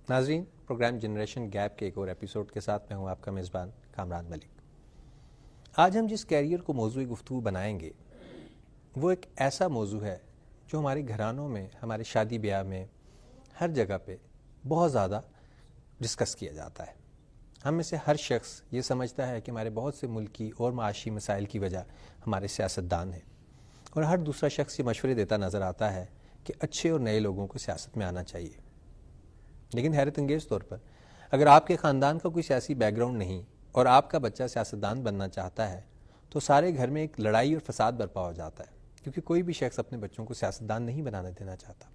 ناظرین، programme generation gap کے ایک اور ایپیسوڈ کے ساتھ میں ہوں آپ کا میزبان کامران ملک۔ آج ہم جس کیریئر کو موضوع گفتگو بنائیں گے وہ ایک ایسا موضوع ہے جو ہمارے گھرانوں میں، ہمارے شادی بیاہ میں، ہر جگہ پہ بہت زیادہ ڈسکس کیا جاتا ہے۔ ہم میں سے ہر شخص یہ سمجھتا ہے کہ ہمارے بہت سے ملکی اور معاشی مسائل کی وجہ ہمارے سیاستدان ہیں، اور ہر دوسرا شخص یہ مشورے دیتا نظر آتا ہے کہ اچھے اور نئے لوگوں کو سیاست میں آنا چاہیے۔ لیکن حیرت انگیز طور پر اگر آپ کے خاندان کا کوئی سیاسی بیک گراؤنڈ نہیں اور آپ کا بچہ سیاستدان بننا چاہتا ہے تو سارے گھر میں ایک لڑائی اور فساد برپا ہو جاتا ہے، کیونکہ کوئی بھی شخص اپنے بچوں کو سیاستدان نہیں بنانے دینا چاہتا۔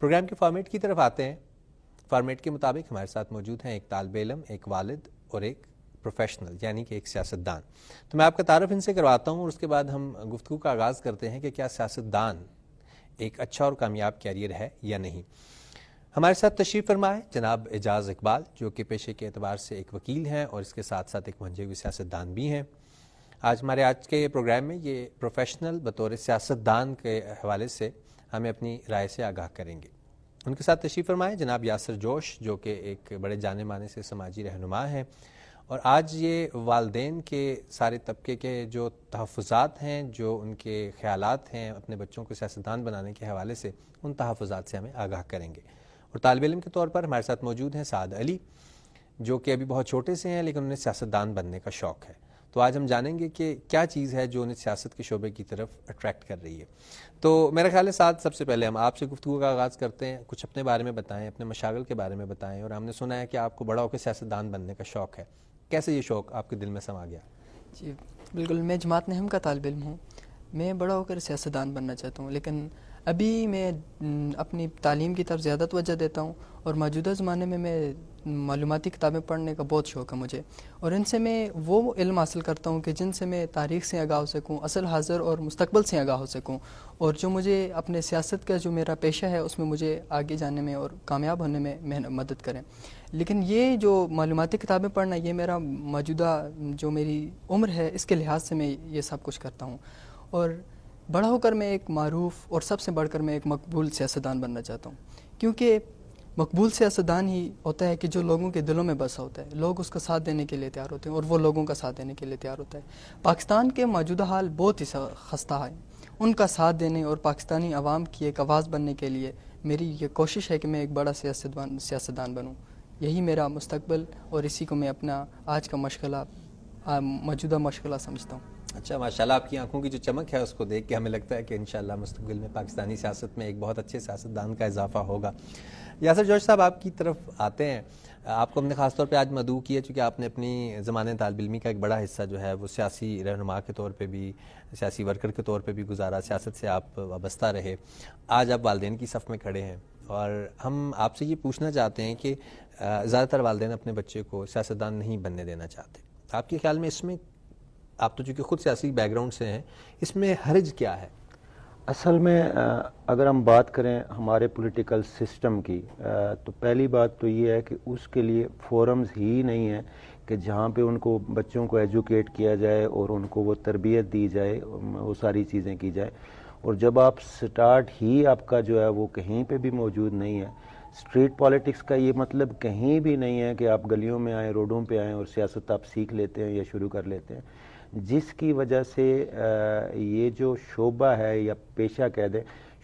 پروگرام کے فارمیٹ کی طرف آتے ہیں۔ فارمیٹ کے مطابق ہمارے ساتھ موجود ہیں ایک طالب علم، ایک والد اور ایک پروفیشنل، یعنی کہ ایک سیاستدان۔ تو میں آپ کا تعارف ان سے کرواتا ہوں اور اس کے بعد ہم گفتگو کا آغاز کرتے ہیں کہ کیا سیاستدان ایک اچھا اور کامیاب کیریئر ہے یا نہیں۔ ہمارے ساتھ تشریف فرما ہے جناب اعجاز اقبال، جو کہ پیشے کے اعتبار سے ایک وکیل ہیں اور اس کے ساتھ ساتھ ایک منجے ہوئے سیاستدان بھی ہیں۔ آج کے پروگرام میں یہ پروفیشنل بطور سیاستدان کے حوالے سے ہمیں اپنی رائے سے آگاہ کریں گے۔ ان کے ساتھ تشریف فرمائے جناب یاسر جوش، جو کہ ایک بڑے جانے مانے سے سماجی رہنما ہیں، اور آج یہ والدین کے سارے طبقے کے جو تحفظات ہیں، جو ان کے خیالات ہیں اپنے بچوں کو سیاستدان بنانے کے حوالے سے، ان تحفظات سے ہمیں آگاہ کریں گے۔ اور طالب علم کے طور پر ہمارے ساتھ موجود ہیں سعد علی، جو کہ ابھی بہت چھوٹے سے ہیں لیکن انہیں سیاستدان بننے کا شوق ہے۔ تو آج ہم جانیں گے کہ کیا چیز ہے جو انہیں سیاست کے شعبے کی طرف اٹریکٹ کر رہی ہے۔ تو میرا خیال ہے سعد، سب سے پہلے ہم آپ سے گفتگو کا آغاز کرتے ہیں۔ کچھ اپنے بارے میں بتائیں، اپنے مشاغل کے بارے میں بتائیں، اور ہم نے سنا ہے کہ آپ کو بڑا ہو کے سیاستدان بننے کا شوق ہے۔ کیسے یہ شوق آپ کے دل میں سما گیا؟ جی بالکل، میں جماعت نہم کا طالب علم ہوں۔ میں بڑا ہو کر سیاستدان بننا چاہتا ہوں، لیکن ابھی میں اپنی تعلیم کی طرف زیادہ توجہ دیتا ہوں، اور موجودہ زمانے میں معلوماتی کتابیں پڑھنے کا بہت شوق ہے مجھے، اور ان سے میں وہ علم حاصل کرتا ہوں کہ جن سے میں تاریخ سے آگاہ ہو سکوں، اصل حاضر اور مستقبل سے آگاہ ہو سکوں، اور جو مجھے اپنے سیاست کا جو میرا پیشہ ہے اس میں مجھے آگے جانے میں اور کامیاب ہونے میں مدد کریں۔ لیکن یہ جو معلوماتی کتابیں پڑھنا، یہ میرا موجودہ جو میری عمر ہے اس کے لحاظ سے میں یہ سب کچھ کرتا ہوں، اور بڑا ہو کر میں ایک معروف اور سب سے بڑھ کر میں ایک مقبول سیاستدان بننا چاہتا ہوں، کیونکہ مقبول سیاستدان ہی ہوتا ہے کہ جو لوگوں کے دلوں میں بسا ہوتا ہے، لوگ اس کا ساتھ دینے کے لیے تیار ہوتے ہیں اور وہ لوگوں کا ساتھ دینے کے لیے تیار ہوتا ہے۔ پاکستان کے موجودہ حال بہت ہی خستہ ہے، ان کا ساتھ دینے اور پاکستانی عوام کی ایک آواز بننے کے لیے میری یہ کوشش ہے کہ میں ایک بڑا سیاستدان بنوں۔ یہی میرا مستقبل، اور اسی کو میں اپنا آج کا مشغلہ، موجودہ مشغلہ سمجھتا ہوں۔ اچھا، ماشاءاللہ، آپ کی آنکھوں کی جو چمک ہے اس کو دیکھ کے ہمیں لگتا ہے کہ انشاءاللہ مستقبل میں پاکستانی سیاست میں ایک بہت اچھے سیاستدان کا اضافہ ہوگا۔ یاسر جوش صاحب، آپ کی طرف آتے ہیں۔ آپ کو ہم نے خاص طور پہ آج مدعو کیا چونکہ آپ نے اپنی زمانے طالب علمی کا ایک بڑا حصہ جو ہے وہ سیاسی رہنما کے طور پہ بھی، سیاسی ورکر کے طور پہ بھی گزارا، سیاست سے آپ وابستہ رہے۔ آج آپ والدین کی صف میں کھڑے ہیں، اور ہم آپ سے یہ پوچھنا چاہتے ہیں کہ زیادہ تر والدین اپنے بچے کو سیاستدان نہیں بننے دینا چاہتے۔ آپ کے خیال میں اس میں، آپ تو چونکہ خود سیاسی بیک گراؤنڈ سے ہیں، اس میں حرج کیا ہے؟ اصل میں اگر ہم بات کریں ہمارے پولیٹیکل سسٹم کی، تو پہلی بات تو یہ ہے کہ اس کے لیے فورمز ہی نہیں ہیں کہ جہاں پہ ان کو بچوں کو ایجوکیٹ کیا جائے اور ان کو وہ تربیت دی جائے، وہ ساری چیزیں کی جائے۔ اور جب آپ سٹارٹ ہی آپ کا جو ہے وہ کہیں پہ بھی موجود نہیں ہے، اسٹریٹ پالیٹکس کا یہ مطلب کہیں بھی نہیں ہے کہ آپ گلیوں میں آئیں، روڈوں پہ آئیں اور سیاست آپ سیکھ لیتے ہیں یا شروع کر لیتے ہیں، جس کی وجہ سے یہ جو شعبہ ہے یا پیشہ کہہ دیں،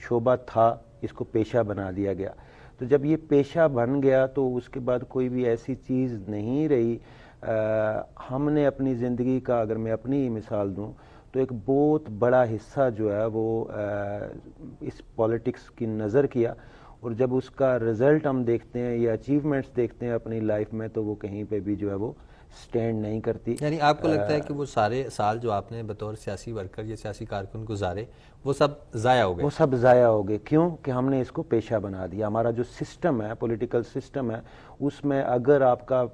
شعبہ تھا، اس کو پیشہ بنا دیا گیا۔ تو جب یہ پیشہ بن گیا تو اس کے بعد کوئی بھی ایسی چیز نہیں رہی۔ ہم نے اپنی زندگی کا، اگر میں اپنی ہی مثال دوں تو ایک بہت بڑا حصہ جو ہے وہ اس پالیٹکس کی نظر کیا، اور جب اس کا رزلٹ ہم دیکھتے ہیں یا اچیومنٹس دیکھتے ہیں اپنی لائف میں، تو وہ کہیں پہ بھی جو ہے وہ سٹینڈ نہیں کرتی۔ یعنی آپ کو لگتا ہے کہ وہ سارے سال جو آپ نے بطور سیاسی ورکر یا سیاسی کارکن گزارے وہ سب ضائع ہو گئے؟ وہ سب ضائع ہو گئے، کیوں کہ ہم نے اس کو پیشہ بنا دیا۔ ہمارا جو سسٹم ہے، پولیٹیکل سسٹم ہے، اس میں اگر آپ کا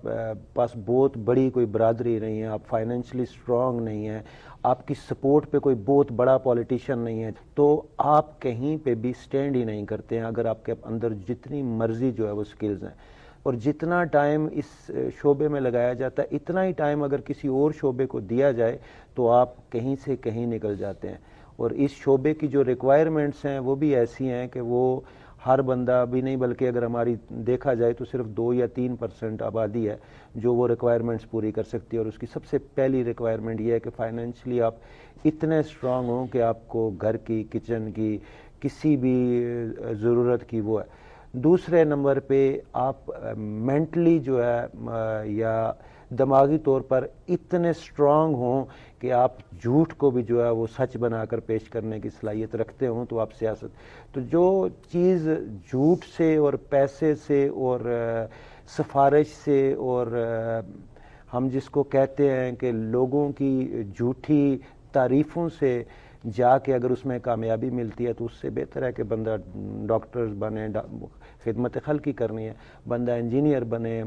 پاس بہت بڑی کوئی برادری نہیں ہے، آپ فائنینشلی سٹرونگ نہیں ہیں، آپ کی سپورٹ پہ کوئی بہت بڑا پولیٹیشین نہیں ہے، تو آپ کہیں پہ بھی سٹینڈ ہی نہیں کرتے ہیں، اگر آپ کے اندر جتنی مرضی جو ہے وہ سکلز ہیں۔ اور جتنا ٹائم اس شعبے میں لگایا جاتا ہے، اتنا ہی ٹائم اگر کسی اور شعبے کو دیا جائے تو آپ کہیں سے کہیں نکل جاتے ہیں۔ اور اس شعبے کی جو ریکوائرمنٹس ہیں وہ بھی ایسی ہیں کہ وہ ہر بندہ بھی نہیں، بلکہ اگر ہماری دیکھا جائے تو صرف 2 یا 3% آبادی ہے جو وہ ریکوائرمنٹس پوری کر سکتی ہے، اور اس کی سب سے پہلی ریکوائرمنٹ یہ ہے کہ فائنینشلی آپ اتنے اسٹرانگ ہوں کہ آپ کو گھر کی، کچن کی، کسی بھی ضرورت کی وہ ہے۔ دوسرے نمبر پہ آپ مینٹلی جو ہے یا دماغی طور پر اتنے اسٹرانگ ہوں کہ آپ جھوٹ کو بھی جو ہے وہ سچ بنا کر پیش کرنے کی صلاحیت رکھتے ہوں، تو آپ سیاست، تو جو چیز جھوٹ سے اور پیسے سے اور سفارش سے اور ہم جس کو کہتے ہیں کہ لوگوں کی جھوٹی تعریفوں سے جا کے اگر اس میں کامیابی ملتی ہے، تو اس سے بہتر ہے کہ بندہ ڈاکٹرز بنے، خدمت خلق کی کرنی ہے، بندہ انجینئر بنے،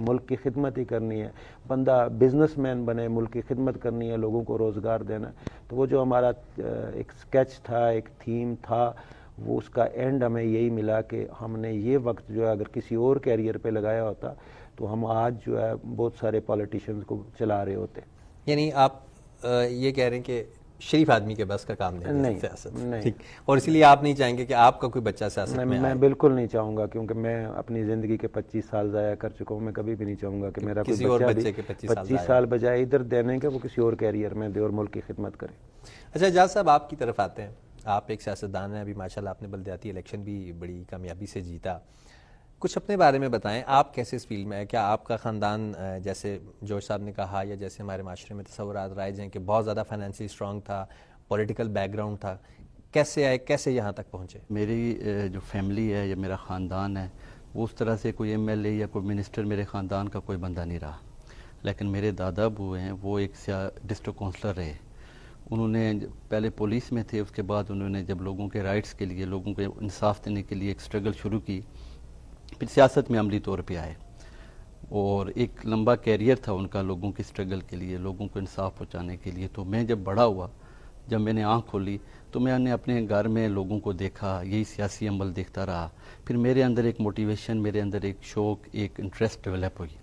ملک کی خدمت ہی کرنی ہے، بندہ بزنس مین بنے، ملک کی خدمت کرنی ہے، لوگوں کو روزگار دینا ہے۔ تو وہ جو ہمارا ایک سکیچ تھا، ایک تھیم تھا، وہ اس کا اینڈ ہمیں یہی ملا کہ ہم نے یہ وقت جو ہے اگر کسی اور کیریئر پہ لگایا ہوتا تو ہم آج جو ہے بہت سارے پالیٹیشینز کو چلا رہے ہوتے۔ یعنی آپ یہ کہہ رہے ہیں کہ شریف آدمی کے بس کا کام نہیں ہے سیاست، ٹھیک، اور اسی لیے آپ نہیں چاہیں گے کہ آپ کا کوئی بچہ سیاست میں میں بالکل نہیں چاہوں گا، کیونکہ میں اپنی زندگی کے 25 سال ضائع کر چکا ہوں۔ میں کبھی بھی نہیں چاہوں گا کہ میرا کوئی بچہ بھی 25 سال بجائے ادھر دینے کے وہ کسی اور کیریئر میں دے اور ملک کی خدمت کرے۔ اچھا اعجاز صاحب، آپ کی طرف آتے ہیں، آپ ایک سیاستدان ہیں، ابھی ماشاءاللہ آپ نے بلدیاتی الیکشن بھی بڑی کامیابی سے جیتا، کچھ اپنے بارے میں بتائیں، آپ کیسے اس فیلڈ میں ہیں؟ کیا آپ کا خاندان جیسے جوش صاحب نے کہا یا جیسے ہمارے معاشرے میں تصورات رائج ہیں کہ بہت زیادہ فائنینشلی اسٹرانگ تھا، پولیٹیکل بیک گراؤنڈ تھا، کیسے آئے، کیسے یہاں تک پہنچے؟ میری جو فیملی ہے یا میرا خاندان ہے وہ اس طرح سے کوئی ایم ایل اے یا کوئی منسٹر میرے خاندان کا کوئی بندہ نہیں رہا، لیکن میرے دادا ابو ہیں وہ ایک ڈسٹرکٹ کونسلر رہے۔ انہوں نے پہلے پولیس میں تھے، اس کے بعد انہوں نے جب لوگوں کے رائٹس کے لیے، لوگوں کو انصاف دینے کے لیے ایک سٹرگل شروع کی، پھر سیاست میں عملی طور پہ آئے، اور ایک لمبا کیریئر تھا ان کا لوگوں کی سٹرگل کے لیے، لوگوں کو انصاف پہنچانے کے لیے۔ تو میں جب بڑا ہوا، جب میں نے آنکھ کھولی تو میں نے اپنے گھر میں لوگوں کو دیکھا، یہی سیاسی عمل دیکھتا رہا، پھر میرے اندر ایک موٹیویشن، میرے اندر ایک شوق، ایک انٹرسٹ ڈیولپ ہوئی۔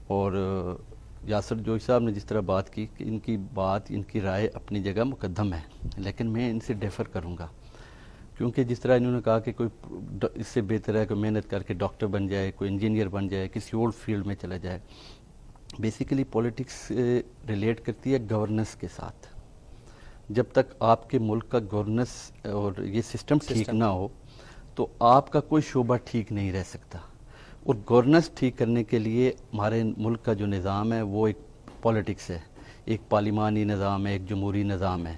اور یاسر جوش صاحب نے جس طرح بات کی کہ ان کی بات، ان کی رائے اپنی جگہ مقدم ہے، لیکن میں ان سے ڈیفر کروں گا، کیونکہ جس طرح انہوں نے کہا کہ کوئی اس سے بہتر ہے کہ محنت کر کے ڈاکٹر بن جائے، کوئی انجینئر بن جائے، کسی اور فیلڈ میں چلا جائے۔ بیسیکلی پولیٹکس ریلیٹ کرتی ہے گورننس کے ساتھ۔ جب تک آپ کے ملک کا گورننس اور یہ سسٹم ٹھیک نہ ہو تو آپ کا کوئی شعبہ ٹھیک نہیں رہ سکتا، اور گورننس ٹھیک کرنے کے لیے ہمارے ملک کا جو نظام ہے وہ ایک پولیٹکس ہے، ایک پارلیمانی نظام ہے، ایک جمہوری نظام ہے۔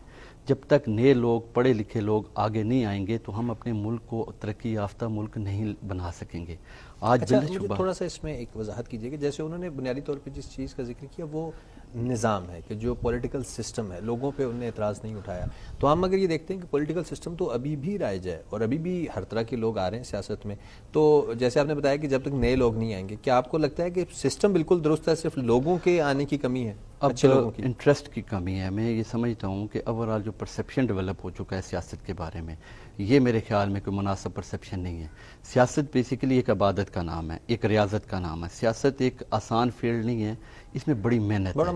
جب تک نئے لوگ، پڑھے لکھے لوگ آگے نہیں آئیں گے تو ہم اپنے ملک کو ترقی یافتہ ملک نہیں بنا سکیں گے۔ آج اچھا، مجھے تھوڑا سا اس میں ایک وضاحت کیجیے کہ جیسے انہوں نے بنیادی طور پہ جس چیز کا ذکر کیا وہ نظام ہے، کہ جو پولیٹیکل سسٹم ہے، لوگوں پہ انہوں نے اعتراض نہیں اٹھایا۔ تو ہم اگر یہ دیکھتے ہیں کہ پولیٹیکل سسٹم تو ابھی بھی رائج ہے اور ابھی بھی ہر طرح کے لوگ آ رہے ہیں سیاست میں، تو جیسے آپ نے بتایا کہ جب تک نئے لوگ نہیں آئیں گے، کیا آپ کو لگتا ہے کہ سسٹم بالکل درست ہے، صرف لوگوں کے آنے کی کمی ہے، اچھے لوگوں کی؟ انٹرسٹ کی کمی ہے۔ میں یہ سمجھتا ہوں کہ اوورآل جو پرسیپشن ڈیولپ ہو چکا ہے سیاست کے بارے میں، یہ میرے خیال میں کوئی مناسب پرسیپشن نہیں ہے۔ سیاست بیسیکلی ایک عبادت کا نام ہے، ایک ریاضت کا نام ہے۔ سیاست ایک آسان فیلڈ نہیں ہے، اس میں بڑی محنت ہے، بڑا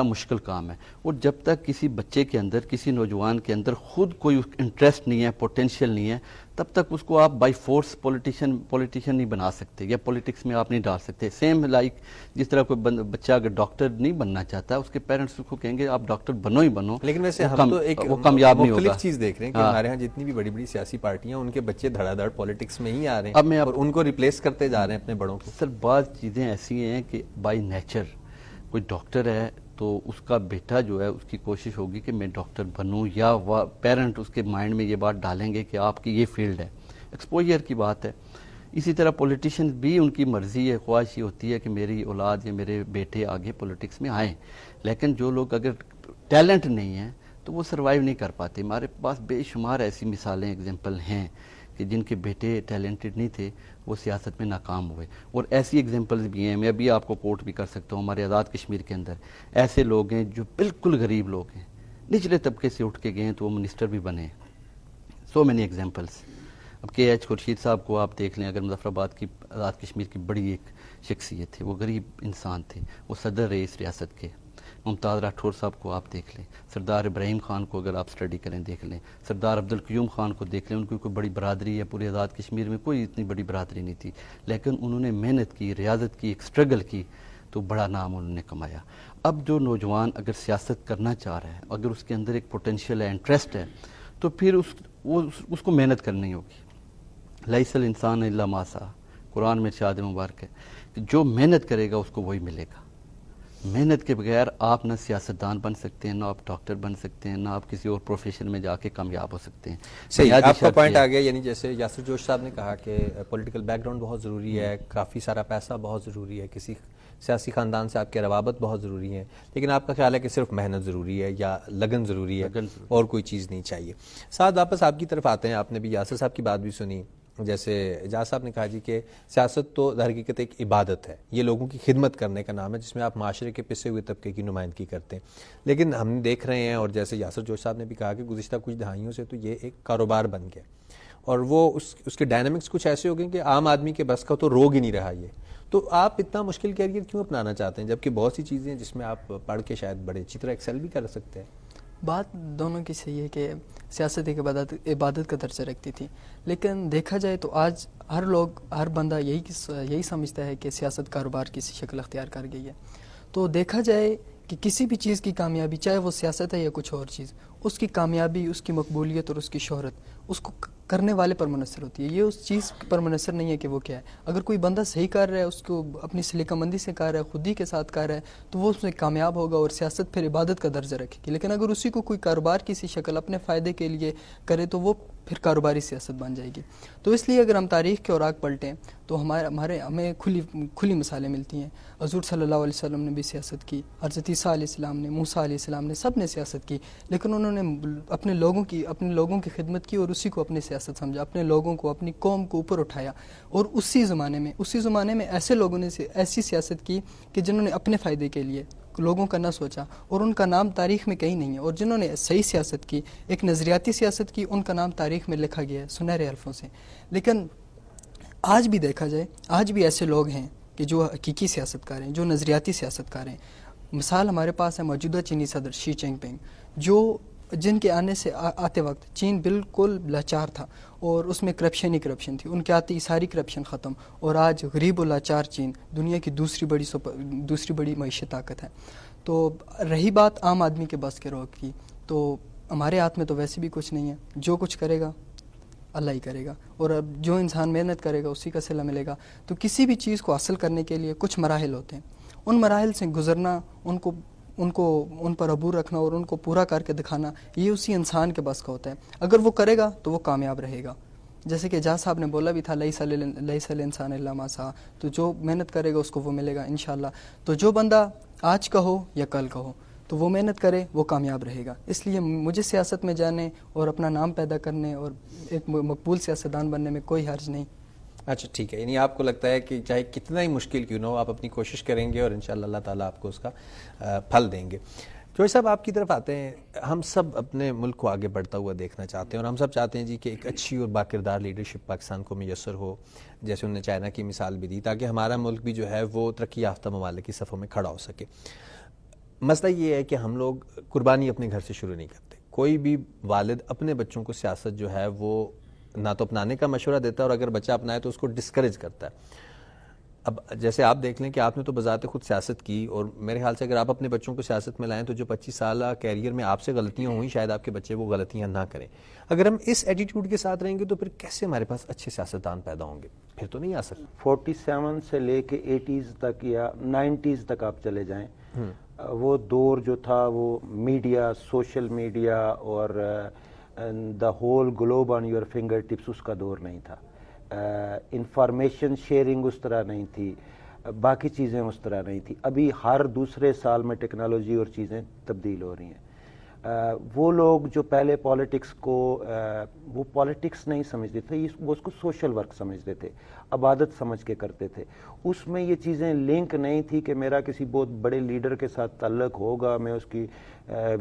مشکل کام ہے۔ اور جب تک کسی بچے کے اندر، کسی نوجوان کے اندر خود کوئی انٹرسٹ نہیں ہے، پوٹینشیل نہیں ہے، تب تک اس کو آپ بائی فورس پولیٹیشین نہیں بنا سکتے، یا پولیٹکس میں آپ نہیں ڈال سکتے۔ سیم لائک جس طرح کوئی بچہ اگر ڈاکٹر نہیں بننا چاہتا، اس کے پیرنٹس اس کو کہیں گے آپ ڈاکٹر بنو ہی بنو، لیکن ویسے ہم تو ایک کامیاب نہیں ہوگا۔ مختلف چیز دیکھ رہے ہیں کہ ہمارے ہاں جتنی بھی بڑی بڑی سیاسی پارٹیاں، ان کے بچے دھڑا دھڑ پولیٹکس میں ہی آ رہے ہیں اور ان کو ریپلیس کرتے جا رہے ہیں اپنے بڑوں کو۔ سر بعض چیزیں ایسی ہیں کہ بائی نیچر کوئی ڈاکٹر ہے تو اس کا بیٹا جو ہے، اس کی کوشش ہوگی کہ میں ڈاکٹر بنوں، یا پیرنٹ اس کے مائنڈ میں یہ بات ڈالیں گے کہ آپ کی یہ فیلڈ ہے، ایکسپوجر کی بات ہے۔ اسی طرح پولیٹیشین بھی ان کی مرضی ہے، خواہش یہ ہوتی ہے کہ میری اولاد یا میرے بیٹے آگے پولیٹکس میں آئیں، لیکن جو لوگ اگر ٹیلنٹ نہیں ہیں تو وہ سروائیو نہیں کر پاتے۔ ہمارے پاس بے شمار ایسی مثالیں، ایگزامپل ہیں کہ جن کے بیٹے ٹیلنٹڈ نہیں تھے، وہ سیاست میں ناکام ہوئے، اور ایسی ایگزامپلز بھی ہیں۔ میں ابھی آپ کو کوٹ بھی کر سکتا ہوں، ہمارے آزاد کشمیر کے اندر ایسے لوگ ہیں جو بالکل غریب لوگ ہیں، نچلے طبقے سے اٹھ کے گئے ہیں تو وہ منسٹر بھی بنے۔ So many examples. اب کے ایچ خورشید صاحب کو آپ دیکھ لیں، اگر مظفر آباد کی، آزاد کشمیر کی بڑی ایک شخصیت تھی، وہ غریب انسان تھے، وہ صدر رہے اس ریاست کے، ممتاز راٹھور صاحب کو آپ دیکھ لیں, سردار ابراہیم خان کو اگر آپ اسٹڈی کریں دیکھ لیں, سردار عبدالقیوم خان کو دیکھ لیں, ان کی کوئی بڑی برادری ہے پورے آزاد کشمیر میں, کوئی اتنی بڑی برادری نہیں تھی, لیکن انہوں نے محنت کی, ریاضت کی, ایک اسٹرگل کی, تو بڑا نام انہوں نے کمایا. اب جو نوجوان اگر سیاست کرنا چاہ رہا ہے, اگر اس کے اندر ایک پوٹینشیل ہے, انٹرسٹ ہے, تو پھر اس کو محنت کرنی ہوگی. لیس الانسان الا ما سعی, قرآن میں ارشاد مبارک ہے کہ جو محنت کرے گا اس کو وہی ملے گا. محنت کے بغیر آپ نہ سیاستدان بن سکتے ہیں, نہ آپ ڈاکٹر بن سکتے ہیں, نہ آپ کسی اور پروفیشن میں جا کے کامیاب ہو سکتے ہیں. صحیح, آپ کا پوائنٹ آ گیا. یعنی جیسے یاسر جوش صاحب نے کہا کہ پولیٹیکل بیک گراؤنڈ بہت ضروری ہے, کافی سارا پیسہ بہت ضروری ہے, کسی سیاسی خاندان سے آپ کے روابط بہت ضروری ہیں, لیکن آپ کا خیال ہے کہ صرف محنت ضروری ہے یا لگن ضروری ہے, اور کوئی چیز نہیں چاہیے. ساتھ واپس آپ کی طرف آتے ہیں. آپ نے بھی یاسر صاحب کی بات بھی سنی, جیسے اعجاز صاحب نے کہا جی کہ سیاست تو در حقیقت ایک عبادت ہے, یہ لوگوں کی خدمت کرنے کا نام ہے جس میں آپ معاشرے کے پسے ہوئے طبقے کی نمائندگی کرتے ہیں. لیکن ہم دیکھ رہے ہیں, اور جیسے یاسر جوش صاحب نے بھی کہا کہ گزشتہ کچھ دہائیوں سے تو یہ ایک کاروبار بن گیا, اور وہ اس کے ڈائنامکس کچھ ایسے ہو گئے کہ عام آدمی کے بس کا تو روگ ہی نہیں رہا یہ. تو آپ اتنا مشکل کیریئر کیوں اپنانا چاہتے ہیں, جبکہ بہت سی چیزیں ہیں جس میں آپ پڑھ کے شاید بڑے اچھی طرح ایکسل بھی کر سکتے ہیں. بات دونوں کی صحیح ہے کہ سیاست ایک عبادت کا درجہ رکھتی تھی, لیکن دیکھا جائے تو آج ہر بندہ یہی سمجھتا ہے کہ سیاست کاروبار کی شکل اختیار کر گئی ہے. تو دیکھا جائے کہ کسی بھی چیز کی کامیابی, چاہے وہ سیاست ہے یا کچھ اور چیز, اس کی کامیابی, اس کی مقبولیت اور اس کی شہرت اس کو کرنے والے پر منحصر ہوتی ہے. یہ اس چیز پر منحصر نہیں ہے کہ وہ کیا ہے. اگر کوئی بندہ صحیح کر رہا ہے, اس کو اپنی سلیقہ مندی سے کر رہا ہے, خودی کے ساتھ کر رہا ہے, تو وہ اس میں کامیاب ہوگا اور سیاست پھر عبادت کا درجہ رکھے گی. لیکن اگر اسی کو کوئی کاروبار کی سی شکل اپنے فائدے کے لیے کرے تو وہ پھر کاروباری سیاست بن جائے گی. تو اس لیے اگر ہم تاریخ کے اوراق پلٹیں تو ہمیں کھلی مثالیں ملتی ہیں. حضور صلی اللہ علیہ وسلم نے بھی سیاست کی, حضرت عیسیٰ علیہ السلام نے, موسیٰ علیہ السلام نے, سب نے سیاست کی, لیکن انہوں نے اپنے لوگوں کی خدمت کی اور اسی کو اپنی سیاست سمجھا, اپنے لوگوں کو, اپنی قوم کو اوپر اٹھایا. اور اسی زمانے میں ایسے لوگوں نے ایسی سیاست کی کہ جنہوں نے اپنے فائدے کے لیے لوگوں کا نہ سوچا, اور ان کا نام تاریخ میں کہیں نہیں ہے. اور جنہوں نے صحیح سیاست کی, ایک نظریاتی سیاست کی, ان کا نام تاریخ میں لکھا گیا ہے سنہرے حرفوں سے. لیکن آج بھی دیکھا جائے, آج بھی ایسے لوگ ہیں کہ جو حقیقی سیاست کار ہیں, جو نظریاتی سیاست کار ہیں. مثال ہمارے پاس ہے موجودہ چینی صدر شی جن پنگ, جن کے آنے سے آتے وقت چین بالکل لاچار تھا اور اس میں کرپشن تھی. ان کے آتے ہی ساری کرپشن ختم, اور آج غریب و لاچار چین دنیا کی دوسری بڑی معیشت طاقت ہے. تو رہی بات عام آدمی کے بس کے روگ کی, تو ہمارے ہاتھ میں تو ویسے بھی کچھ نہیں ہے. جو کچھ کرے گا اللہ ہی کرے گا, اور اب جو انسان محنت کرے گا اسی کا صلہ ملے گا. تو کسی بھی چیز کو حاصل کرنے کے لیے کچھ مراحل ہوتے ہیں, ان مراحل سے گزرنا, ان پر عبور رکھنا اور ان کو پورا کر کے دکھانا, یہ اسی انسان کے بس کا ہوتا ہے. اگر وہ کرے گا تو وہ کامیاب رہے گا. جیسے کہ جہاں صاحب نے بولا بھی تھا لیس الانسان الا ما سعی, تو جو محنت کرے گا اس کو وہ ملے گا انشاءاللہ. تو جو بندہ آج کا ہو یا کل کا ہو, تو وہ محنت کرے, وہ کامیاب رہے گا. اس لیے مجھے سیاست میں جانے اور اپنا نام پیدا کرنے اور ایک مقبول سیاستدان بننے میں کوئی حرج نہیں. اچھا ٹھیک ہے, یعنی آپ کو لگتا ہے کہ چاہے کتنا ہی مشکل کیوں نہ ہو, آپ اپنی کوشش کریں گے اور انشاءاللہ اللہ تعالیٰ آپ کو اس کا پھل دیں گے. جوش صاحب آپ کی طرف آتے ہیں. ہم سب اپنے ملک کو آگے بڑھتا ہوا دیکھنا چاہتے ہیں, اور ہم سب چاہتے ہیں جی کہ ایک اچھی اور باکردار لیڈرشپ پاکستان کو میسر ہو, جیسے انہوں نے چائنا کی مثال بھی دی, تاکہ ہمارا ملک بھی جو ہے وہ ترقی یافتہ ممالک کی صفوں میں کھڑا ہو سکے. مسئلہ یہ ہے کہ ہم لوگ قربانی اپنے گھر سے شروع نہیں کرتے. کوئی بھی والد اپنے بچوں کو سیاست جو ہے وہ نہ تو اپنانے کا مشورہ دیتا ہے, اور اگر بچہ اپنائے تو اس کو ڈسکریج کرتا ہے. اب جیسے آپ دیکھ لیں کہ آپ نے تو بذات خود سیاست کی, اور میرے خیال سے اگر آپ اپنے بچوں کو سیاست میں لائیں تو جو 25 سالہ کیریئر میں آپ سے غلطیاں ہوئیں شاید آپ کے بچے وہ غلطیاں نہ کریں. اگر ہم اس ایٹیٹیوڈ کے ساتھ رہیں گے تو پھر کیسے ہمارے پاس اچھے سیاستدان پیدا ہوں گے؟ پھر تو نہیں آ سکتے. 47 سے لے کے 80s تک یا 90s تک آپ چلے جائیں, وہ دور جو تھا وہ میڈیا, سوشل میڈیا اور the whole globe on your finger tips, اس کا دور نہیں تھا. انفارمیشن شیئرنگ اس طرح نہیں تھی, باقی چیزیں اس طرح نہیں تھی. ابھی ہر دوسرے سال میں ٹیکنالوجی اور چیزیں تبدیل ہو رہی ہیں. وہ لوگ جو پہلے پالیٹکس کو وہ پالیٹکس نہیں سمجھتے تھے, وہ اس کو سوشل ورک سمجھتے تھے, عبادت سمجھ کے کرتے تھے. اس میں یہ چیزیں لنک نہیں تھی کہ میرا کسی بہت بڑے لیڈر کے ساتھ تعلق ہوگا, میں اس کی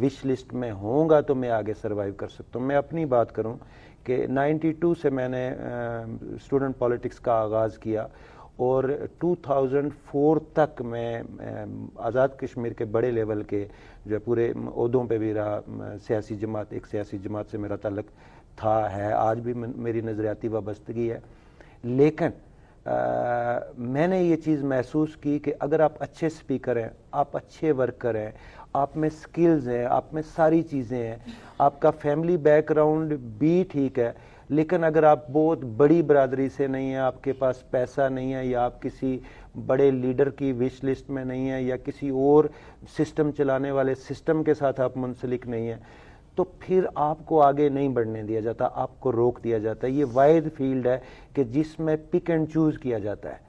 وش لسٹ میں ہوں گا تو میں آگے سروائیو کر سکتا ہوں. میں اپنی بات کروں کہ 92 سے میں نے اسٹوڈنٹ پالیٹکس کا آغاز کیا, اور 2004 تک میں آزاد کشمیر کے بڑے لیول کے جو ہے پورے عہدوں پہ بھی رہا. سیاسی جماعت، ایک سیاسی جماعت سے میرا تعلق تھا، ہے، آج بھی میری نظریاتی وابستگی ہے. لیکن میں نے یہ چیز محسوس کی کہ اگر آپ اچھے سپیکر ہیں، آپ اچھے ورکر ہیں، آپ میں سکلز ہیں، آپ میں ساری چیزیں ہیں، آپ کا فیملی بیک گراؤنڈ بھی ٹھیک ہے، لیکن اگر آپ بہت بڑی برادری سے نہیں ہیں، آپ کے پاس پیسہ نہیں ہے، یا آپ کسی بڑے لیڈر کی وش لسٹ میں نہیں ہیں، یا کسی اور سسٹم چلانے والے سسٹم کے ساتھ آپ منسلک نہیں ہیں، تو پھر آپ کو آگے نہیں بڑھنے دیا جاتا، آپ کو روک دیا جاتا ہے. یہ واحد فیلڈ ہے کہ جس میں پک اینڈ چوز کیا جاتا ہے.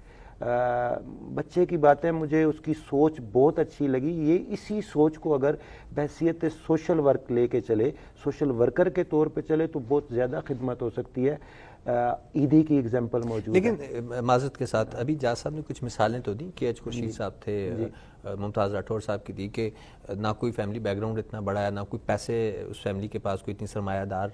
بچے کی باتیں مجھے اس کی سوچ بہت اچھی لگی. یہ اسی سوچ کو اگر بحیثیت سوشل ورک لے کے چلے، سوشل ورکر کے طور پہ چلے، تو بہت زیادہ خدمت ہو سکتی ہے. عیدی کی ایگزامپل موجود ہے. لیکن معذرت کے ساتھ ابھی جاز صاحب نے کچھ مثالیں تو دیں کہ خورشید صاحب تھے، ممتاز راٹھور صاحب کی دی کہ نہ کوئی فیملی بیک گراؤنڈ اتنا بڑا ہے، نہ کوئی پیسے اس فیملی کے پاس، کوئی اتنی سرمایہ دار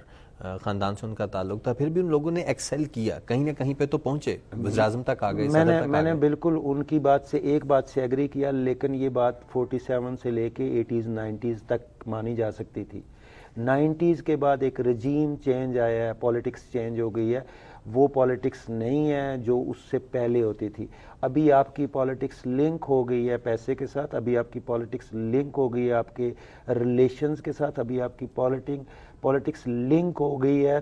خاندان سے ان کا تعلق تھا، پھر بھی ان لوگوں نے ایکسل کیا، کہیں نہ کہیں پہ تو پہنچے، وزیر اعظم تک آ گئے، صدر تک آ گئے. میں نے بالکل ان کی بات سے ایک بات سے ایگری کیا، لیکن یہ بات 47 سے لے کے 80s 90s تک مانی جا سکتی تھی. 90s کے بعد ایک رجیم چینج آیا ہے، پولیٹکس چینج ہو گئی ہے. وہ پولیٹکس نہیں ہے جو اس سے پہلے ہوتی تھی. ابھی آپ کی پولیٹکس لنک ہو گئی ہے پیسے کے ساتھ، ابھی آپ کی پولیٹکس لنک ہو گئی ہے آپ کے ریلیشنز کے ساتھ، ابھی آپ کی پولیٹکس لنک ہو گئی ہے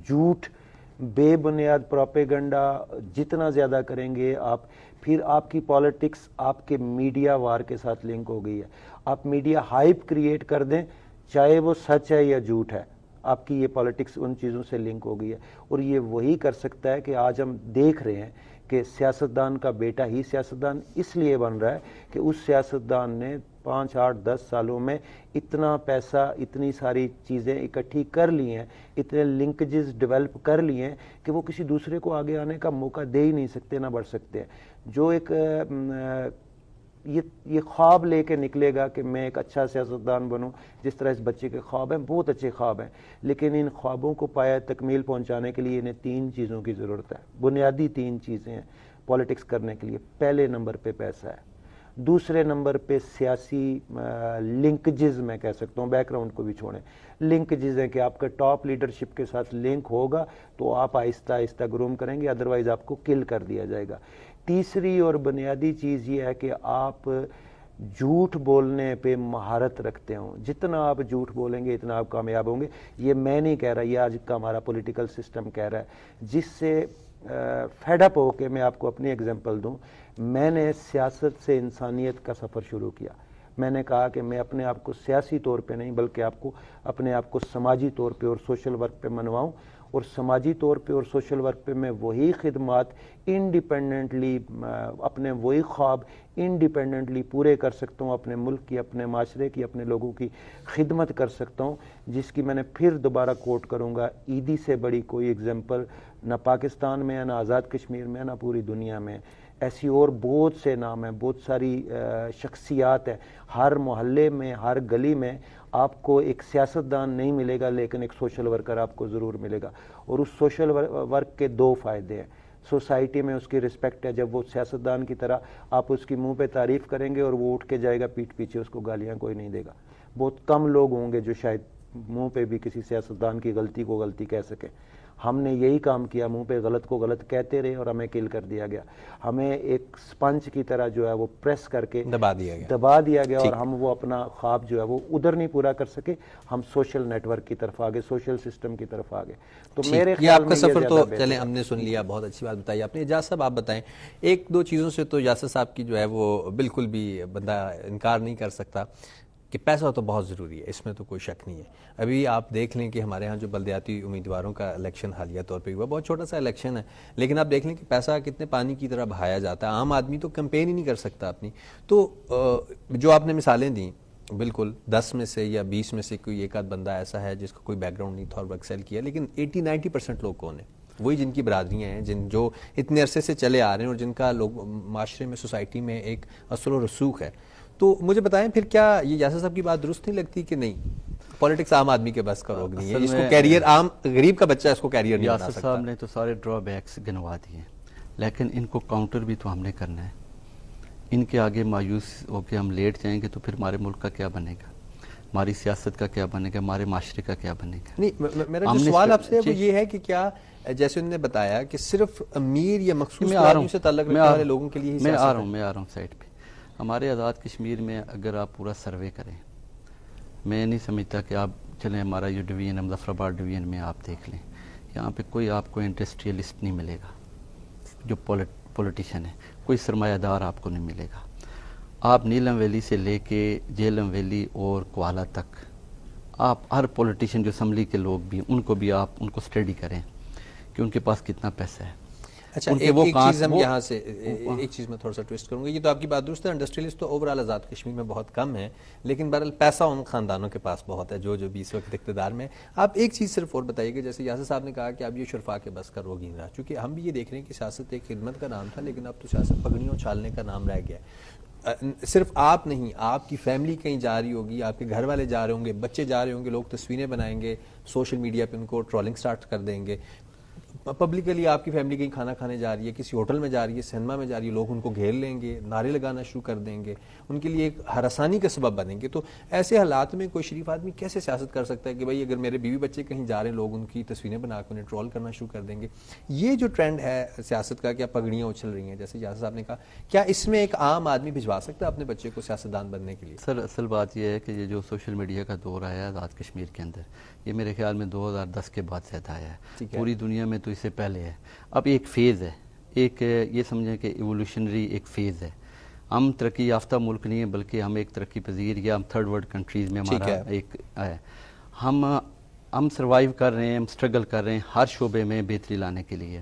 جھوٹ، بے بنیاد پروپیگنڈا جتنا زیادہ کریں گے آپ، پھر آپ کی پولیٹکس آپ کے میڈیا وار کے ساتھ لنک ہو گئی ہے. آپ میڈیا ہائپ کریٹ کر دیں، چاہے وہ سچ ہے یا جھوٹ ہے، آپ کی یہ پولیٹکس ان چیزوں سے لنک ہو گئی ہے. اور یہ وہی کر سکتا ہے کہ آج ہم دیکھ رہے ہیں کہ سیاستدان کا بیٹا ہی سیاستدان اس لیے بن رہا ہے کہ اس سیاستدان نے 5 8 10 سالوں میں اتنا پیسہ، اتنی ساری چیزیں اکٹھی کر لی ہیں، اتنے لنکجز ڈیولپ کر لیے ہیں کہ وہ کسی دوسرے کو آگے آنے کا موقع دے ہی نہیں سکتے، نہ بڑھ سکتے ہیں. جو ایک یہ خواب لے کے نکلے گا کہ میں ایک اچھا سیاستدان بنوں، جس طرح اس بچے کے خواب ہیں، بہت اچھے خواب ہیں، لیکن ان خوابوں کو پایہ تکمیل پہنچانے کے لیے انہیں 3 چیزوں کی ضرورت ہے. بنیادی 3 چیزیں ہیں پولیٹکس کرنے کے لیے. پہلے نمبر پہ پیسہ ہے، دوسرے نمبر پہ سیاسی لنکجز، میں کہہ سکتا ہوں بیک گراؤنڈ کو بھی چھوڑیں، لنکجز ہیں کہ آپ کا ٹاپ لیڈرشپ کے ساتھ لنک ہوگا تو آپ آہستہ آہستہ گروم کریں گے، ادروائز آپ کو کل کر دیا جائے گا. تیسری اور بنیادی چیز یہ ہے کہ آپ جھوٹ بولنے پہ مہارت رکھتے ہوں. جتنا آپ جھوٹ بولیں گے اتنا آپ کامیاب ہوں گے. یہ میں نہیں کہہ رہا، یہ آج کا ہمارا پولیٹیکل سسٹم کہہ رہا ہے، جس سے فیڈ اپ ہو کے میں آپ کو اپنی ایگزامپل دوں. میں نے سیاست سے انسانیت کا سفر شروع کیا. میں نے کہا کہ میں اپنے آپ کو سیاسی طور پہ نہیں بلکہ اپنے آپ کو سماجی طور پہ اور سوشل ورک پہ منواؤں، اور سماجی طور پہ اور سوشل ورک پہ میں وہی خدمات انڈیپینڈنٹلی، اپنے وہی خواب انڈیپینڈنٹلی پورے کر سکتا ہوں، اپنے ملک کی، اپنے معاشرے کی، اپنے لوگوں کی خدمت کر سکتا ہوں، جس کی میں نے پھر دوبارہ کوٹ کروں گا، عیدی سے بڑی کوئی ایگزامپل نہ پاکستان میں ہے، نہ آزاد کشمیر میں ہے، نہ پوری دنیا میں. ایسی اور بہت سے نام ہیں، بہت ساری شخصیات ہیں. ہر محلے میں، ہر گلی میں آپ کو ایک سیاستدان نہیں ملے گا، لیکن ایک سوشل ورکر آپ کو ضرور ملے گا. اور اس سوشل ورک کے 2 فائدے ہیں. سوسائٹی میں اس کی رسپیکٹ ہے، جب وہ سیاستدان کی طرح آپ اس کی منہ پہ تعریف کریں گے اور وہ اٹھ کے جائے گا پیٹھ پیچھے، اس کو گالیاں کوئی نہیں دے گا. بہت کم لوگ ہوں گے جو شاید منہ پہ بھی کسی سیاستدان کی غلطی کو غلطی کہہ سکیں. ہم نے یہی کام کیا، منہ پہ غلط کو غلط کہتے رہے اور ہمیں کل کر دیا گیا. ہمیں ایک سپنج کی طرح جو ہے وہ پریس کر کے دبا دیا گیا اور ہم وہ اپنا خواب جو ہے وہ ادھر نہیں پورا کر سکے. ہم سوشل نیٹ ورک کی طرف آگے، سوشل سسٹم کی طرف آگے. تو میرے خیال میں آپ کا سفر تو چلیں ہم نے سن لیا، بہت اچھی بات بتائی آپ نے. اجاز صاحب آپ بتائیں، 1 2 چیزوں سے تو یاسر صاحب کی جو ہے وہ بالکل بھی بندہ انکار نہیں کر سکتا کہ پیسہ تو بہت ضروری ہے، اس میں تو کوئی شک نہیں ہے. ابھی آپ دیکھ لیں کہ ہمارے ہاں جو بلدیاتی امیدواروں کا الیکشن حالیہ طور پہ ہوا، بہت چھوٹا سا الیکشن ہے، لیکن آپ دیکھ لیں کہ پیسہ کتنے پانی کی طرح بہایا جاتا ہے. عام آدمی تو کمپین ہی نہیں کر سکتا اپنی. تو جو آپ نے مثالیں دیں، بالکل 10 میں سے یا 20 میں سے کوئی ایک آدھ بندہ ایسا ہے جس کا کوئی بیک گراؤنڈ نہیں تھا اور وہ ایکسل کیا، لیکن 80-90% لوگ کون ہیں؟ وہی جن کی برادریاں ہیں، جو اتنے عرصے سے چلے آ رہے ہیں اور جن کا لوگ معاشرے میں، سوسائٹی میں ایک اثر و رسوخ ہے. تو مجھے بتائیں پھر کیا یہ یاسر صاحب کی بات درست نہیں لگتی کہ نہیں پولیٹکس عام آدمی کے بس کا روگ نہیں ہے، اس کو کیریئر، عام غریب کا بچہ اس کو کیریئر نہیں بنا سکتا؟ یاسر صاحب نے تو سارے ڈرا بیکس گنوا دیے. لیکن ان کو کاؤنٹر بھی تو ہم نے کرنا ہے. ان کے آگے مایوس ہو کے ہم لیٹ جائیں گے تو پھر ہمارے ملک کا کیا بنے گا, ہماری سیاست کا کیا بنے گا, ہمارے معاشرے کا کیا بنے گا. نہیں, میرا جو سوال آپ سے ہے وہ یہ ہے کہ کیا جیسے انہوں نے بتایا کہ صرف امیر یا مخصوص آدمی سے تعلق رکھنے والے لوگوں کے لیے ہی میں آ رہا ہوں سائٹ پہ. ہمارے آزاد کشمیر میں اگر آپ پورا سروے کریں, میں نہیں سمجھتا کہ آپ چلیں ہمارا یہ ڈویژن ہے مظفر آباد ڈویژن میں آپ دیکھ لیں, یہاں پہ کوئی آپ کو انڈسٹریلسٹ نہیں ملے گا جو پولیٹیشین ہے, کوئی سرمایہ دار آپ کو نہیں ملے گا. آپ نیلم ویلی سے لے کے جیلم ویلی اور کوالہ تک آپ ہر پولیٹیشین جو اسمبلی کے لوگ بھی ان کو بھی آپ ان کو اسٹڈی کریں کہ ان کے پاس کتنا پیسہ ہے. اچھا, ایک چیز ہم یہاں سے ایک چیز میں تھوڑا سا ٹویسٹ کروں گا. یہ تو آپ کی بات درست ہے, انڈسٹریلسٹ تو اوورآل آزاد کشمیر میں بہت کم ہے, لیکن بہرحال پیسہ ان خاندانوں کے پاس بہت ہے جو بھی اس وقت اقتدار میں. آپ ایک چیز صرف اور بتائیے کہ جیسے یاسر صاحب نے کہا کہ اب یہ شرفا کے بس کا روگین رہا, چونکہ ہم بھی یہ دیکھ رہے ہیں کہ سیاست ایک خدمت کا نام تھا, لیکن اب تو سیاست پگڑیوں چھالنے کا نام رہ گیا. صرف آپ نہیں, آپ کی فیملی کہیں جا رہی ہوگی, آپ کے گھر والے جا رہے ہوں گے, بچے جا رہے ہوں گے, لوگ تصویریں بنائیں گے, سوشل میڈیا پہ ان کو ٹرولنگ سٹارٹ کر دیں گے. پبلکلی آپ کی فیملی کہیں کھانا کھانے جا رہی ہے, کسی ہوٹل میں جا رہی ہے, سینما میں جا رہی ہے, لوگ ان کو گھیر لیں گے, نعرے لگانا شروع کر دیں گے, ان کے لیے ایک ہراسانی کا سبب بنیں گے. تو ایسے حالات میں کوئی شریف آدمی کیسے سیاست کر سکتا ہے کہ بھائی اگر میرے بیوی بچے کہیں جا رہے ہیں, لوگ ان کی تصویریں بنا کے انہیں ٹرول کرنا شروع کر دیں گے. یہ جو ٹرینڈ ہے سیاست کا, کیا پگڑیاں اچھل رہی ہیں جیسے یاسر صاحب نے کہا, کیا اس میں ایک عام آدمی بھجوا سکتا ہے اپنے بچے کو سیاستدان بننے کے لیے؟ سر اصل بات یہ ہے کہ یہ جو سوشل میڈیا کا دور آیا ہے آزاد کشمیر کے اندر, یہ میرے خیال میں 2010 کے بعد زیادہ آیا ہے. پوری دنیا میں تو اس سے پہلے ہے. اب ایک فیز ہے, ایک یہ سمجھیں کہ ایوولوشنری ایک فیز ہے. ہم ترقی یافتہ ملک نہیں ہے بلکہ ہم ایک ترقی پذیر یا ہم تھرڈ ورلڈ کنٹریز میں ہمارا ایک ہے. ہم سروائیو کر رہے ہیں, ہم سٹرگل کر رہے ہیں ہر شعبے میں بہتری لانے کے لیے.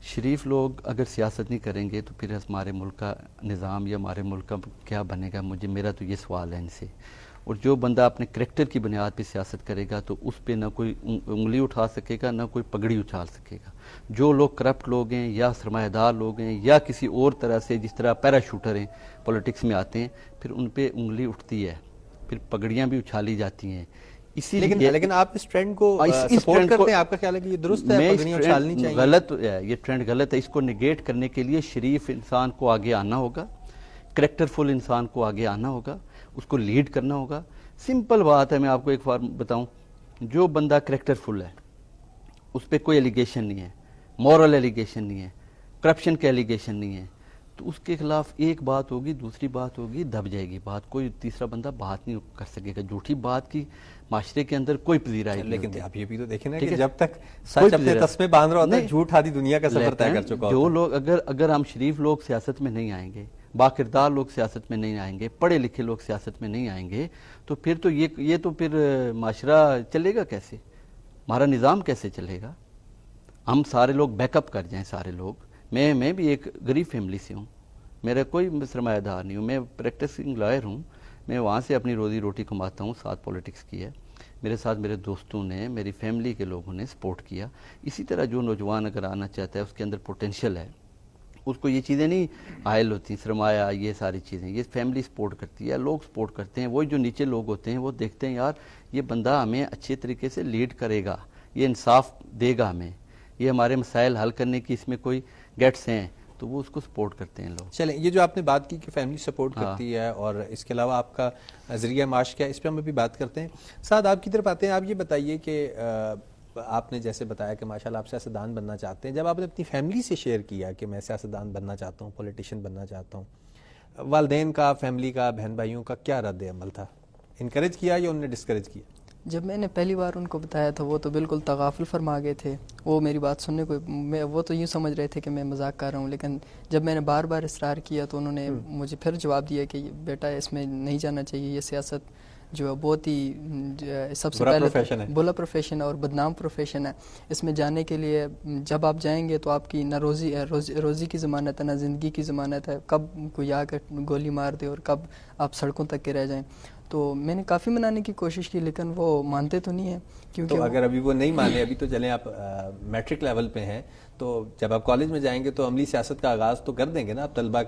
شریف لوگ اگر سیاست نہیں کریں گے تو پھر ہمارے ملک کا نظام یا ہمارے ملک کا کیا بنے گا, میرا تو یہ سوال ہے ان سے. اور جو بندہ اپنے کریکٹر کی بنیاد پہ سیاست کرے گا تو اس پہ نہ کوئی انگلی اٹھا سکے گا, نہ کوئی پگڑی اچھال سکے گا. جو لوگ کرپٹ لوگ ہیں یا سرمایہ دار لوگ ہیں یا کسی اور طرح سے جس طرح پیراشوٹر ہیں پولیٹکس میں آتے ہیں, پھر ان پہ انگلی اٹھتی ہے, پھر پگڑیاں بھی اچھالی جاتی ہیں. اسی لیکن آپ اس ٹرینڈ کو سپورٹ کرتے ہیں, آپ کا خیال ہے کہ یہ درست ہے, پگڑیاں اچھالنی چاہیے؟ غلط ہے, یہ ٹرینڈ غلط ہے. اس کو نگیٹ کرنے کے لیے شریف انسان کو آگے آنا ہوگا, کریکٹر فل انسان کو آگے آنا ہوگا, اس کو لیڈ کرنا ہوگا. سمپل بات ہے, میں آپ کو ایک بار بتاؤں, جو بندہ کریکٹر فل ہے اس پہ کوئی ایلیگیشن نہیں ہے, مورل ایلیگیشن نہیں ہے, کرپشن کے ایلیگیشن نہیں ہے, تو اس کے خلاف ایک بات ہوگی, دوسری بات ہوگی, دب جائے گی بات, کوئی تیسرا بندہ بات نہیں کر سکے گا. جھوٹی بات کی معاشرے کے اندر کوئی پذیرائی نہیں. لیکن آپ یہ بھی تو دیکھیں نا کہ جب تک سچ اپنے تسمے باندھ رہا ہوتا ہے, جھوٹ آدھی دنیا کا سفر طے کر چکا ہوتا ہے. جو لوگ اگر ہم شریف لوگ سیاست میں نہیں آئیں گے, باکردار لوگ سیاست میں نہیں آئیں گے, پڑھے لکھے لوگ سیاست میں نہیں آئیں گے, تو پھر تو یہ تو پھر معاشرہ چلے گا کیسے, ہمارا نظام کیسے چلے گا؟ ہم سارے لوگ بیک اپ کر جائیں سارے لوگ. میں بھی ایک غریب فیملی سے ہوں, میرا کوئی سرمایہ دار نہیں ہوں, میں پریکٹسنگ لائر ہوں, میں وہاں سے اپنی روزی روٹی کماتا ہوں, ساتھ پولیٹکس کی ہے. میرے ساتھ میرے دوستوں نے, میری فیملی کے لوگوں نے سپورٹ کیا. اسی طرح جو نوجوان اگر آنا چاہتا ہے اس کے اندر پوٹینشیل ہے, اس کو یہ چیزیں نہیں حائل ہوتی, سرمایہ یہ ساری چیزیں, یہ فیملی سپورٹ کرتی ہے, لوگ سپورٹ کرتے ہیں. وہ جو نیچے لوگ ہوتے ہیں وہ دیکھتے ہیں یار یہ بندہ ہمیں اچھے طریقے سے لیڈ کرے گا, یہ انصاف دے گا ہمیں, یہ ہمارے مسائل حل کرنے کی اس میں کوئی گیٹس ہیں, تو وہ اس کو سپورٹ کرتے ہیں لوگ. چلیں, یہ جو آپ نے بات کی کہ فیملی سپورٹ کرتی ہے اور اس کے علاوہ آپ کا ذریعہ معاش کیا ہے, اس پہ ہم ابھی بات کرتے ہیں. سعد آپ کی طرف آتے ہیں. آپ یہ بتائیے کہ آپ نے جیسے بتایا کہ ماشاءاللہ آپ سیاستدان بننا چاہتے ہیں, جب آپ نے اپنی فیملی سے شیئر کیا کہ میں سیاستدان بننا چاہتا ہوں, پولیٹیشین بننا چاہتا ہوں, والدین کا, فیملی کا, بہن بھائیوں کا کیا رد عمل تھا؟ انکریج کیا یا انہوں نے ڈسکریج کیا؟ جب میں نے پہلی بار ان کو بتایا تھا وہ تو بالکل تغافل فرما گئے تھے. وہ میری بات سننے کو وہ تو یوں سمجھ رہے تھے کہ میں مذاق کر رہا ہوں, لیکن جب میں نے بار بار اصرار کیا تو انہوں نے مجھے پھر جواب دیا کہ بیٹا اس میں نہیں جانا چاہیے, یہ سیاست جو ہے بہت ہی سب سے پہلے بلا پروفیشن اور بدنام پروفیشن ہے. اس میں جانے کے لیے جب آپ جائیں گے تو آپ کی نہ روزی کی ضمانت ہے, نہ زندگی کی ضمانت ہے, کب کوئی آ کر گولی مار دے اور کب آپ سڑکوں تک کے رہ جائیں. تو میں نے کافی منانے کی کوشش کی لیکن وہ مانتے تو نہیں ہیں. کیونکہ تو اگر ابھی وہ نہیں مانے, ابھی تو چلیں آپ میٹرک لیول پہ ہیں, تو جب آپ کالج میں جائیں گے تو عملی سیاست کا آغاز تو کر دیں گے نا آپ طلبہ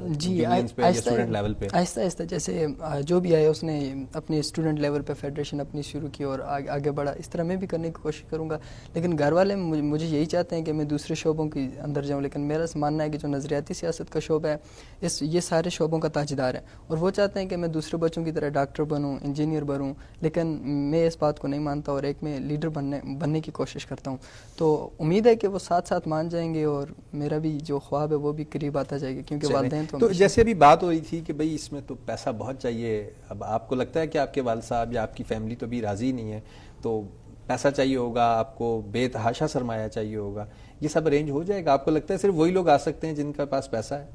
جی یونینز پہ یا اسٹوڈنٹ لیول پہ؟ آہستہ آہستہ جیسے جو بھی آیا اس نے اپنے اسٹوڈنٹ لیول پہ فیڈریشن اپنی شروع کی اور آگے بڑھا. اس طرح میں بھی کرنے کی کوشش کروں گا. لیکن گھر والے مجھے یہی چاہتے ہیں کہ میں دوسرے شعبوں کے اندر جاؤں, لیکن میرا ماننا ہے کہ جو نظریاتی سیاست کا شعبہ ہے یہ سارے شعبوں کا تاجدار ہے, اور وہ چاہتے ہیں کہ میں دوسرے بچوں کی طرح ڈاکٹر بنوں, انجینئر بنوں, لیکن میں اس بات کو نہیں مانتا اور ایک میں لیڈر بننے کی کوشش کرتا ہوں. تو امید ہے کہ وہ ساتھ ساتھ مان جائیں گے اور میرا بھی جو خواب ہے وہ بھی قریب آتا جائے گا, کیونکہ والدین تو جیسے ابھی بات ہو رہی تھی کہ بھئی اس میں تو پیسہ بہت چاہیے. اب آپ کو لگتا ہے کہ آپ کے والد صاحب یا آپ کی فیملی تو بھی راضی نہیں ہے, تو پیسہ چاہیے ہوگا آپ کو, بے تحاشا سرمایہ چاہیے ہوگا, یہ سب ارینج ہو جائے گا؟ آپ کو لگتا ہے صرف وہی لوگ آ سکتے ہیں جن کے پاس پیسہ ہے,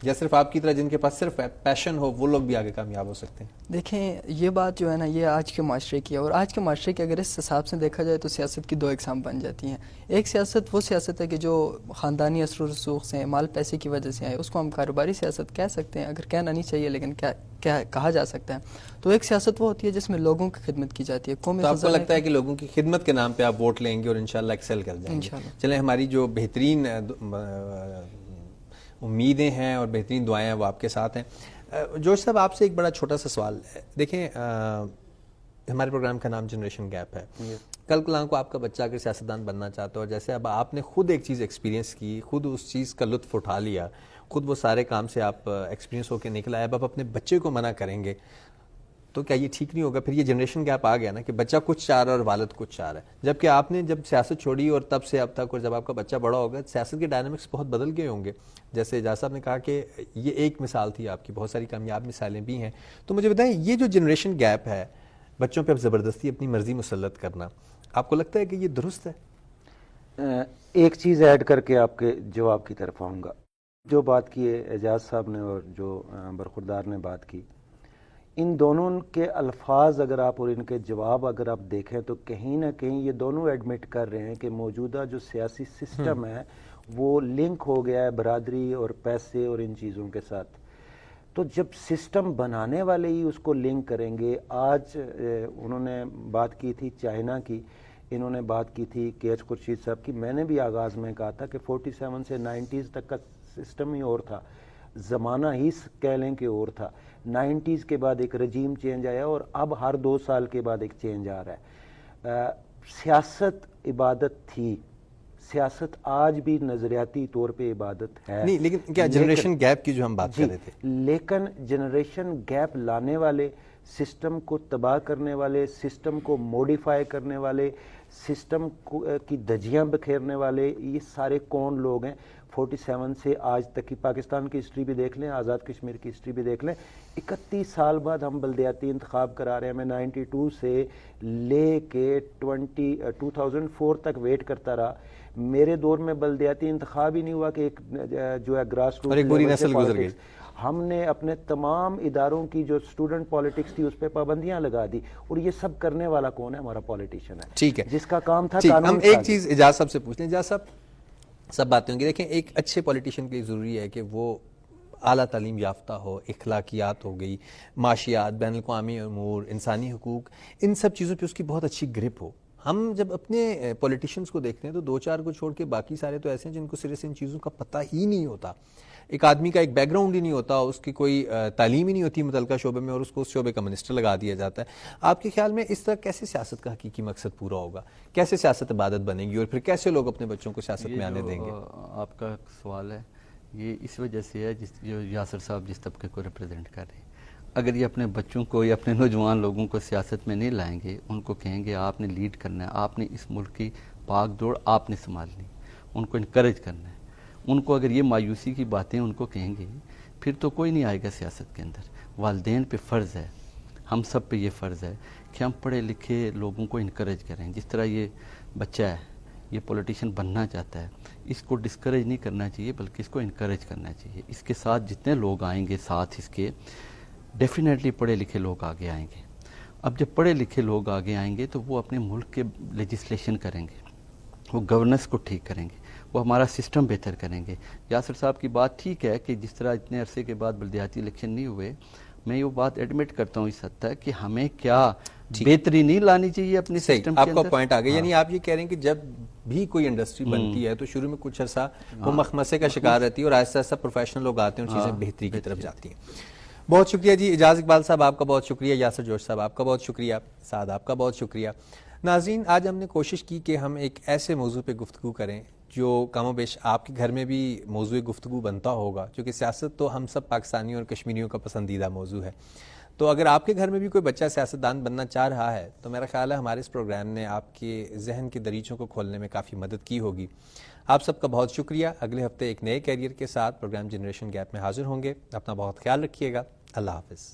یا صرف آپ کی طرح جن کے پاس صرف پیشن ہو وہ لوگ بھی آگے کامیاب ہو سکتے ہیں؟ دیکھیں یہ بات جو ہے نا یہ آج کے معاشرے کی ہے, اور آج کے معاشرے کی اگر اس حساب سے دیکھا جائے تو سیاست کی دو اقسام بن جاتی ہیں. ایک سیاست وہ سیاست ہے کہ جو خاندانی اثر و رسوخ سے, مال پیسے کی وجہ سے آئے, اس کو ہم کاروباری سیاست کہہ سکتے ہیں, اگر کہنا نہیں چاہیے لیکن کیا کہا جا سکتا ہے. تو ایک سیاست وہ ہوتی ہے جس میں لوگوں کی خدمت کی جاتی ہے. تو آپ کو لگتا ہے کہ لوگوں کی خدمت کے نام پہ آپ ووٹ لیں گے اور انشاءاللہ ایکسل کر جائیں گے؟ چلیں, ہماری جو بہترین امیدیں ہیں اور بہترین دعائیں ہیں وہ آپ کے ساتھ ہیں. جوش صاحب, آپ سے ایک بڑا چھوٹا سا سوال ہے. دیکھیں, ہمارے پروگرام کا نام جنریشن گیپ ہے. کل کلام کو آپ کا بچہ اگر سیاستدان بننا چاہتا ہو, اور جیسے اب آپ نے خود ایک چیز ایکسپیرینس کی, خود اس چیز کا لطف اٹھا لیا, خود وہ سارے کام سے آپ ایکسپیرینس ہو کے نکلا ہے, اب آپ اپنے بچے کو منع کریں گے تو کیا یہ ٹھیک نہیں ہوگا؟ پھر یہ جنریشن گیپ آ گیا نا کہ بچہ کچھ چاہ رہا ہے اور والد کچھ چاہ رہا ہے. جبکہ آپ نے جب سیاست چھوڑی اور تب سے اب تک, اور جب آپ کا بچہ بڑا ہوگا, سیاست کے ڈائنامکس بہت بدل گئے ہوں گے. جیسے اعجاز صاحب نے کہا کہ یہ ایک مثال تھی آپ کی, بہت ساری کامیاب مثالیں بھی ہیں. تو مجھے بتائیں, یہ جو جنریشن گیپ ہے, بچوں پہ اب زبردستی اپنی مرضی مسلط کرنا, آپ کو لگتا ہے کہ یہ درست ہے؟ ایک چیز ایڈ کر کے آپ کے جواب کی طرف آؤں گا. جو بات کی ہے اعجاز صاحب نے اور جو برخوردار نے بات کی, ان دونوں کے الفاظ اگر آپ اور ان کے جواب اگر آپ دیکھیں تو کہیں نہ کہیں یہ دونوں ایڈمٹ کر رہے ہیں کہ موجودہ جو سیاسی سسٹم ہے وہ لنک ہو گیا ہے برادری اور پیسے اور ان چیزوں کے ساتھ. تو جب سسٹم بنانے والے ہی اس کو لنک کریں گے, آج انہوں نے بات کی تھی چائنا کی, انہوں نے بات کی تھی کے ایچ خورشید صاحب کی, میں نے بھی آغاز میں کہا تھا کہ 47 سے 90s تک کا سسٹم ہی اور تھا, زمانہ ہی کہہ لیں کہ اور تھا. 90s کے بعد ایک رجیم چینج آیا اور اب ہر 2 سال کے بعد ایک چینج آ رہا ہے. سیاست عبادت تھی, سیاست آج بھی نظریاتی طور پہ عبادت ہے. نہیں, لیکن کیا جنریشن گیپ کی جو ہم بات کر رہے تھے, لیکن جنریشن گیپ لانے والے, سسٹم کو تباہ کرنے والے, سسٹم کو موڈیفائی کرنے والے, سسٹم کی دھجیاں بکھیرنے والے, یہ سارے کون لوگ ہیں؟ 47 سے آج تک کی پاکستان کی ہسٹری بھی دیکھ لیں, آزاد کشمیر کی ہسٹری بھی دیکھ لیں, 31 سال بعد ہم بلدیاتی انتخاب کرا رہے ہیں. میں 92 سے لے کے 2004 تک ویٹ کرتا رہا. میرے دور میں بلدیاتی انتخاب ہی نہیں ہوا کہ ایک جو ہے گراس روٹ, اور ایک بری نسل گزر گئی. ہم نے اپنے تمام اداروں کی جو اسٹوڈنٹ پالیٹکس تھی اس پہ پابندیاں لگا دی, اور یہ سب کرنے والا کون ہے؟ ہمارا پالیٹیشین ہے, ٹھیک ہے, جس کا کام تھا قانون. ہم ایک سازی. چیز اعجاز صاحب سے پوچھ لیں. اعجاز صاحب, سب باتیں ہوں گی. دیکھیں, ایک اچھے پولیٹیشین کے لیے ضروری ہے کہ وہ اعلیٰ تعلیم یافتہ ہو, اخلاقیات ہو گئی, معاشیات, بین الاقوامی امور, انسانی حقوق, ان سب چیزوں پہ اس کی بہت اچھی گرپ ہو. ہم جب اپنے پولیٹیشنز کو دیکھتے ہیں تو 2-4 کو چھوڑ کے باقی سارے تو ایسے ہیں جن کو سرے سے ان چیزوں کا پتہ ہی نہیں ہوتا. ایک آدمی کا ایک بیک گراؤنڈ ہی نہیں ہوتا, اس کی کوئی تعلیم ہی نہیں ہوتی متعلقہ شعبے میں, اور اس کو اس شعبے کا منسٹر لگا دیا جاتا ہے. آپ کے خیال میں اس طرح کیسے سیاست کا حقیقی مقصد پورا ہوگا؟ کیسے سیاست عبادت بنے گی, اور پھر کیسے لوگ اپنے بچوں کو سیاست میں آنے دیں گے؟ آپ کا سوال ہے یہ اس وجہ سے ہے جو یاسر صاحب جس طبقے کو ریپرزینٹ کر رہے ہیں. اگر یہ اپنے بچوں کو یا اپنے نوجوان لوگوں کو سیاست میں نہیں لائیں گے, ان کو کہیں گے آپ نے لیڈ کرنا ہے, آپ نے اس ملک کی پاک دوڑ آپ نے سنبھالنی, ان کو انکریج کرنا ہے. ان کو اگر یہ مایوسی کی باتیں ان کو کہیں گے, پھر تو کوئی نہیں آئے گا سیاست کے اندر. والدین پہ فرض ہے, ہم سب پہ یہ فرض ہے کہ ہم پڑھے لکھے لوگوں کو انکریج کریں. جس طرح یہ بچہ ہے, یہ پولیٹیشین بننا چاہتا ہے, اس کو ڈسکریج نہیں کرنا چاہیے بلکہ اس کو انکریج کرنا چاہیے. اس کے ساتھ جتنے لوگ آئیں گے ساتھ اس کے, ڈیفینیٹلی پڑھے لکھے لوگ آگے آئیں گے. اب جب پڑھے لکھے لوگ آگے آئیں گے تو وہ اپنے ملک کے لیجسلیشن کریں گے, وہ گورننس کو ٹھیک کریں گے, وہ ہمارا سسٹم بہتر کریں گے. یاسر صاحب کی بات ٹھیک ہے کہ جس طرح اتنے عرصے کے بعد بلدیاتی الیکشن نہیں ہوئے, میں یہ بات ایڈمٹ کرتا ہوں اس حد تک کہ ہمیں کیا بہتری نہیں لانی چاہیے اپنی صحیح، سسٹم آپ کا پوائنٹ آ گیا. یعنی آپ یہ کہہ رہے ہیں کہ جب بھی کوئی انڈسٹری بنتی ہے تو شروع میں کچھ عرصہ وہ مخمسے کا شکار رہتی ہے اور آہستہ آہستہ پروفیشنل لوگ آتے ہیں اور چیزیں بہتری کی طرف جاتی ہیں. بہت شکریہ جی اعجاز اقبال صاحب، آپ کا بہت شکریہ. یاسر جوش صاحب آپ کا بہت شکریہ. سعد آپ کا بہت شکریہ. ناظرین، آج ہم نے کوشش کی کہ ہم ایک ایسے موضوع پہ گفتگو کریں جو کم و بیش آپ کے گھر میں بھی موضوع گفتگو بنتا ہوگا، کیونکہ سیاست تو ہم سب پاکستانیوں اور کشمیریوں کا پسندیدہ موضوع ہے. تو اگر آپ کے گھر میں بھی کوئی بچہ سیاستدان بننا چاہ رہا ہے تو میرا خیال ہے ہمارے اس پروگرام نے آپ کے ذہن کے دریچوں کو کھولنے میں کافی مدد کی ہوگی. آپ سب کا بہت شکریہ. اگلے ہفتے ایک نئے کیریئر کے ساتھ پروگرام جنریشن گیپ میں حاضر ہوں گے. اپنا بہت خیال رکھیے گا. اللہ حافظ.